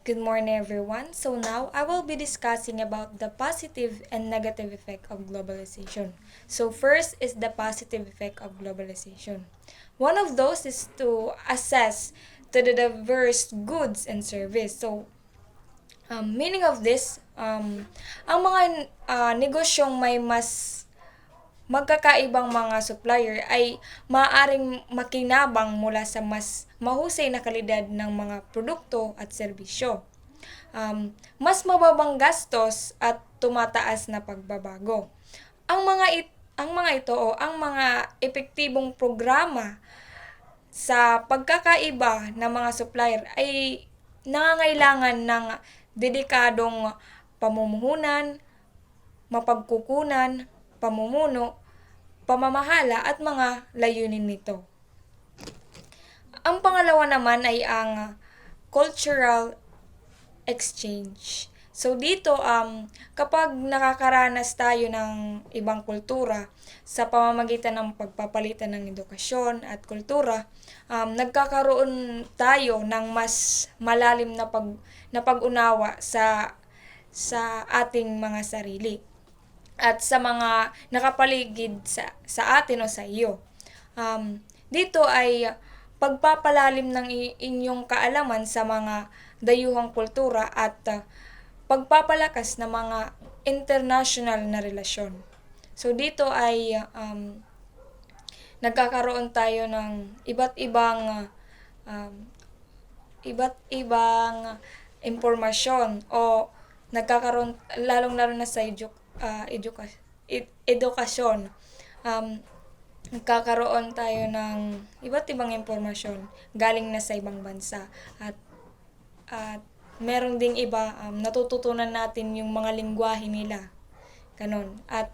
Good morning, everyone. So now I will be discussing about the positive and negative effect of globalization. So first is the positive effect of globalization. One of those is to assess to the diverse goods and service. So meaning of this, ang mga negosyong may mas magkakaibang mga supplier ay maaaring makinabang mula sa mas mahusay na kalidad ng mga produkto at serbisyo. Mas mababang gastos at tumataas na pagbabago. Ang mga ito o ang mga epektibong programa sa pagkakaiba ng mga supplier ay nangangailangan ng dedikadong pamumuhunan, mapagkukunan, pamumuno, pamamahala at mga layunin nito. Ang pangalawa naman ay ang cultural exchange. So dito kapag nakakaranas tayo ng ibang kultura sa pamamagitan ng pagpapalitan ng edukasyon at kultura, nagkakaroon tayo ng mas malalim na pag-unawa sa ating mga sarili at sa mga nakapaligid sa atin o sa iyo. Dito ay pagpapalalim ng inyong kaalaman sa mga dayuhang kultura at pagpapalakas ng mga international na relasyon. So dito ay nagkakaroon tayo ng um, iba't ibang impormasyon o nagkakaroon lalong-lalo na sa edukasyon. Nagkakaroon tayo ng iba't ibang impormasyon galing na sa ibang bansa at meron ding iba natututunan natin yung mga lengguwahe nila. Ganon. At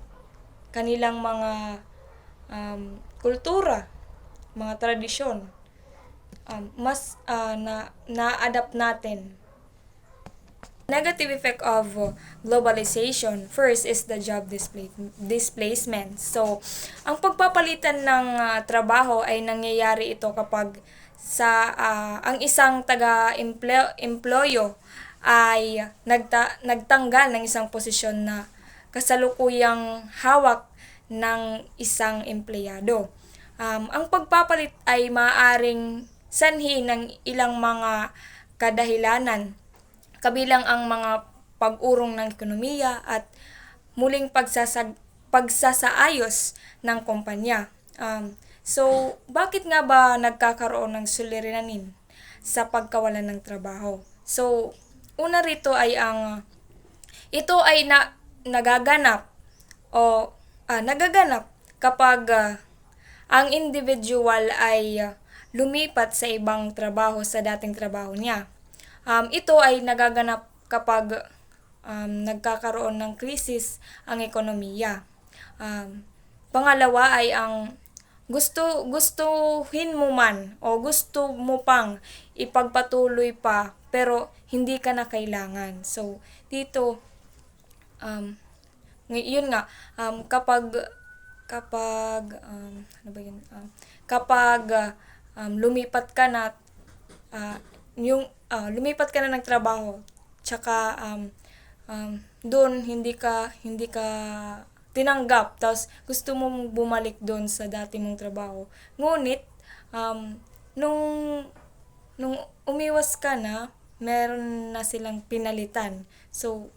kanilang mga kultura, mga tradisyon mas na-adapt natin. Negative effect of globalization, first is the job displacement. So, ang pagpapalitan ng trabaho ay nangyayari ito kapag ang isang taga-employo ay nagtanggal ng isang posisyon na kasalukuyang hawak ng isang empleyado. Ang pagpapalit ay maaaring sanhi ng ilang mga kadahilanan, kabilang ang mga pag-urong ng ekonomiya at muling pagsasaayos ng kumpanya. So, bakit nga ba nagkakaroon ng suliranin sa pagkawalan ng trabaho? So, una rito ay ito ay nagaganap kapag ang individual ay lumipat sa ibang trabaho sa dating trabaho niya. Ito ay nagaganap kapag nagkakaroon ng krisis ang ekonomiya. Pangalawa ay ang gustuhin mo man o gusto mo pang ipagpatuloy pa pero hindi ka na kailangan. So dito yun nga kapag lumipat ka na lumipat ka na ng trabaho tsaka doon hindi ka tinanggap tapos gusto mong bumalik doon sa dati mong trabaho, ngunit nung umiwas ka na meron na silang pinalitan. So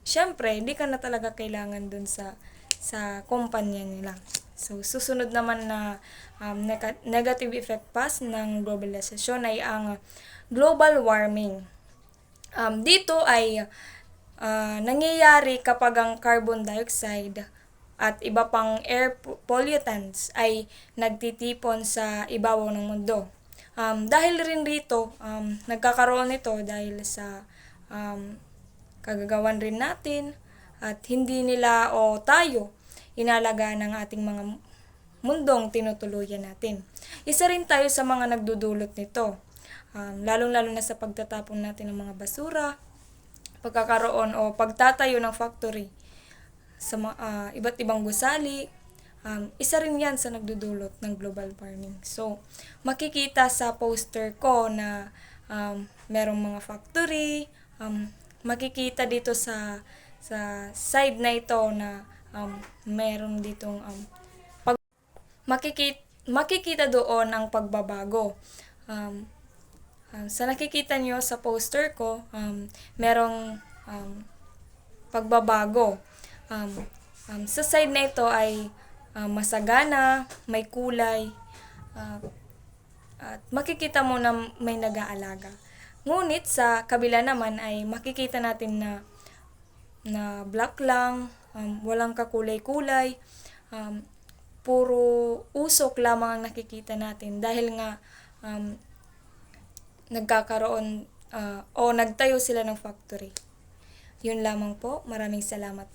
syempre hindi ka na talaga kailangan doon sa kumpanya nila. So susunod naman na negative effect ng globalization ay ang global warming. Dito ay nangyayari kapag ang carbon dioxide at iba pang air pollutants ay nagtitipon sa ibabaw ng mundo. Dahil rin rito, nagkakaroon ito dahil sa kagagawan rin natin at hindi nila o tayo inalaga ng ating mga mundong tinutuluyan natin. Isa rin tayo sa mga nagdudulot nito. Lalong-lalo na sa pagtatapon natin ng mga basura, pagkakaroon o pagtatayo ng factory sa iba't ibang gusali, isa rin yan sa nagdudulot ng global warming. So, makikita sa poster ko na merong mga factory, makikita dito sa side na ito na meron ditong makikita doon ang pagbabago. Sa nakikita nyo sa poster ko, merong pagbabago. Sa side na ito ay masagana, may kulay, at makikita mo na may nag-aalaga. Ngunit sa kabila naman ay makikita natin na black lang, walang kakulay-kulay, puro usok lamang ang nakikita natin dahil nga nagkakaroon o nagtayo sila ng factory. Yun lamang po. Maraming salamat.